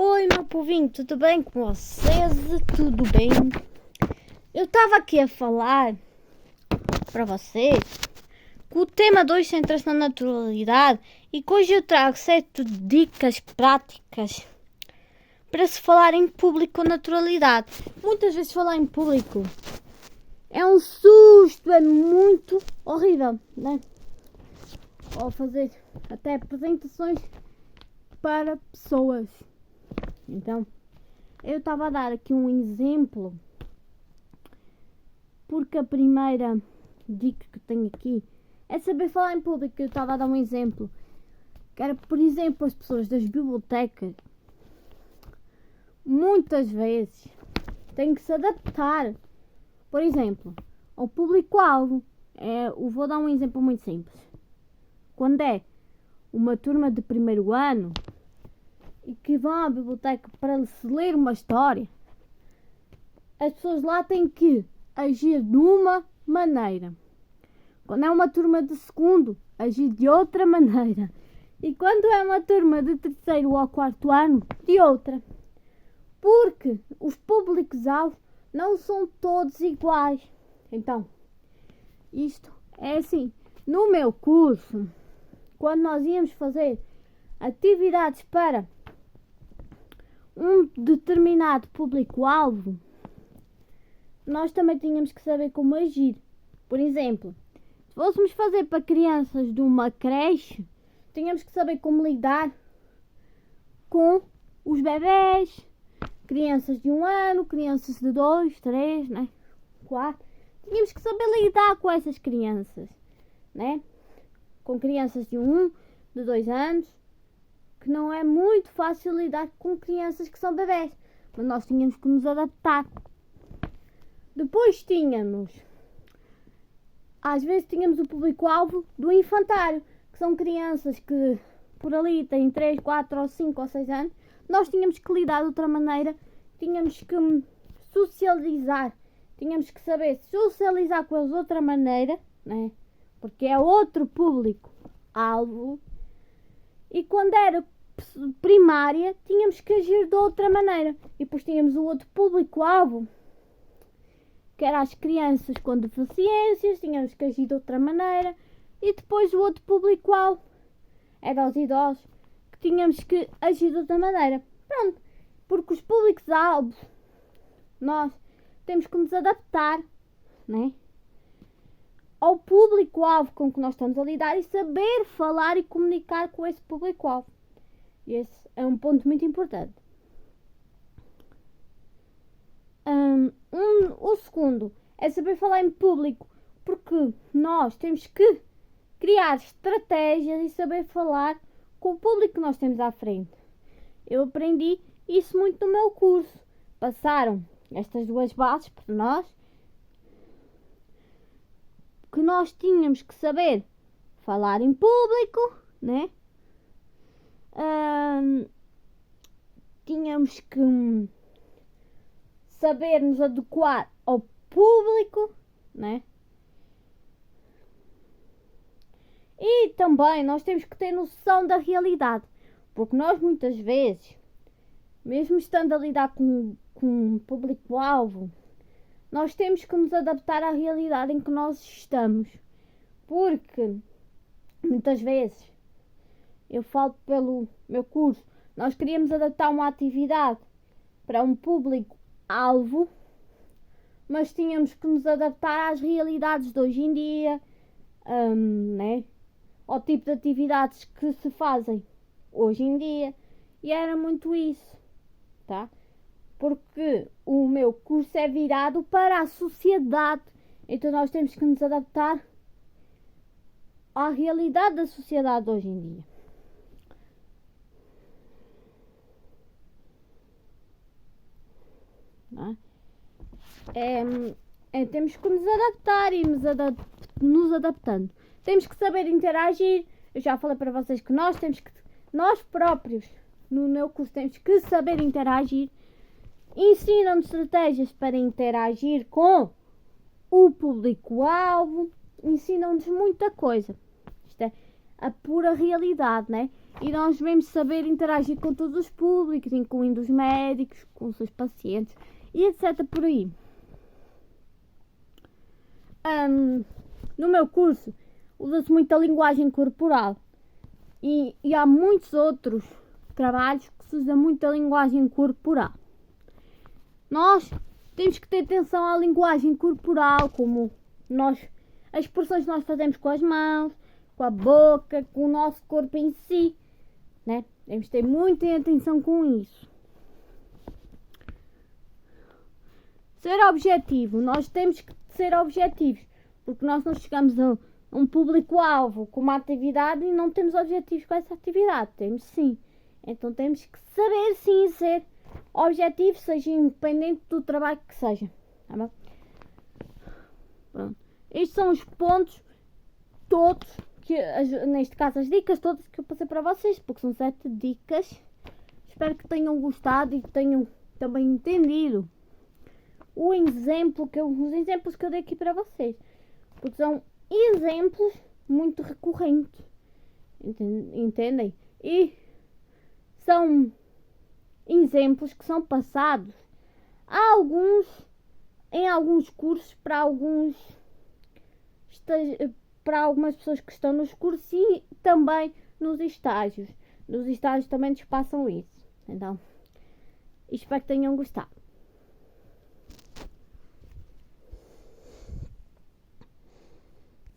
Oi, meu povinho, tudo bem com vocês? Tudo bem? Eu estava aqui a falar para vocês que o tema 2 centra-se na naturalidade e que hoje eu trago 7 dicas práticas para se falar em público com naturalidade. Muitas vezes falar em público é um susto, é muito horrível, né? Ou fazer até apresentações para pessoas. Então, eu estava a dar aqui um exemplo, porque a primeira dica que tenho aqui é saber falar em público. Eu estava a dar um exemplo, que era, por exemplo, as pessoas das bibliotecas, muitas vezes, têm que se adaptar, por exemplo, ao público-alvo. Vou dar um exemplo muito simples. Quando é uma turma de primeiro ano e que vão à biblioteca para se ler uma história, as pessoas lá têm que agir de uma maneira. Quando é uma turma de segundo, agir de outra maneira. E quando é uma turma de terceiro ou quarto ano, de outra. Porque os públicos-alvo não são todos iguais. Então, isto é assim. No meu curso, quando nós íamos fazer atividades para um determinado público-alvo, nós também tínhamos que saber como agir. Por exemplo, se fôssemos fazer para crianças de uma creche, tínhamos que saber como lidar com os bebés, crianças de 1 ano, crianças de 2, 3, 4. Tínhamos que saber lidar com essas crianças, né? Com crianças de 1, de 2 anos, que não é muito fácil lidar com crianças que são bebés, mas nós tínhamos que nos adaptar. Depois às vezes tínhamos o público-alvo do infantário, que são crianças que por ali têm 3, 4 ou 5 ou 6 anos. Nós tínhamos que lidar de outra maneira, tínhamos que socializar, tínhamos que saber socializar com eles de outra maneira, né? Porque é outro público-alvo. E quando era primária, tínhamos que agir de outra maneira. E depois tínhamos o outro público-alvo, que era as crianças com deficiências, tínhamos que agir de outra maneira. E depois o outro público-alvo era os idosos, que tínhamos que agir de outra maneira. Pronto, porque os públicos-alvos, nós temos que nos adaptar, né, ao público-alvo com que nós estamos a lidar e saber falar e comunicar com esse público-alvo. Esse é um ponto muito importante. O segundo é saber falar em público, porque nós temos que criar estratégias e saber falar com o público que nós temos à frente. Eu aprendi isso muito no meu curso. Passaram estas 2 bases para nós, que nós tínhamos que saber falar em público, né? Tínhamos que saber nos adequar ao público, né? E também nós temos que ter noção da realidade, porque nós muitas vezes, mesmo estando a lidar com um público-alvo, nós temos que nos adaptar à realidade em que nós estamos. Porque muitas vezes, eu falo pelo meu curso, nós queríamos adaptar uma atividade para um público-alvo, mas tínhamos que nos adaptar às realidades de hoje em dia, né? Ao tipo de atividades que se fazem hoje em dia. E era muito isso, tá? Porque o meu curso é virado para a sociedade, então nós temos que nos adaptar à realidade da sociedade hoje em dia. Temos que nos adaptar e nos adaptando. Temos que saber interagir. Eu já falei para vocês que nós próprios, no meu curso, temos que saber interagir. Ensinam-nos estratégias para interagir com o público-alvo. Ensinam-nos muita coisa. Isto é a pura realidade, né? e nós devemos saber interagir com todos os públicos, incluindo os médicos, com os seus pacientes e etc. por aí. No meu curso usa-se muito a linguagem corporal e há muitos outros trabalhos que se usa muito a linguagem corporal. Nós temos que ter atenção à linguagem corporal, como as expressões que nós fazemos com as mãos, com a boca, com o nosso corpo em si, né? Temos que ter muita atenção com isso. Ser objetivo, nós temos que ser objetivos, porque nós não chegamos a um público-alvo com uma atividade e não temos objetivos com essa atividade. Temos sim. Então temos que saber sim ser objetivo, seja independente do trabalho que seja. Tá bom? Pronto. Estes são os pontos todos, neste caso as dicas todas que eu passei para vocês, porque são 7 dicas. Espero que tenham gostado e que tenham também entendido os exemplos que eu dei aqui para vocês, porque são exemplos muito recorrentes, entendem? E são exemplos que são passados em alguns cursos para algumas pessoas que estão nos cursos e também nos estágios. Nos estágios também nos passam isso. Então, espero que tenham gostado.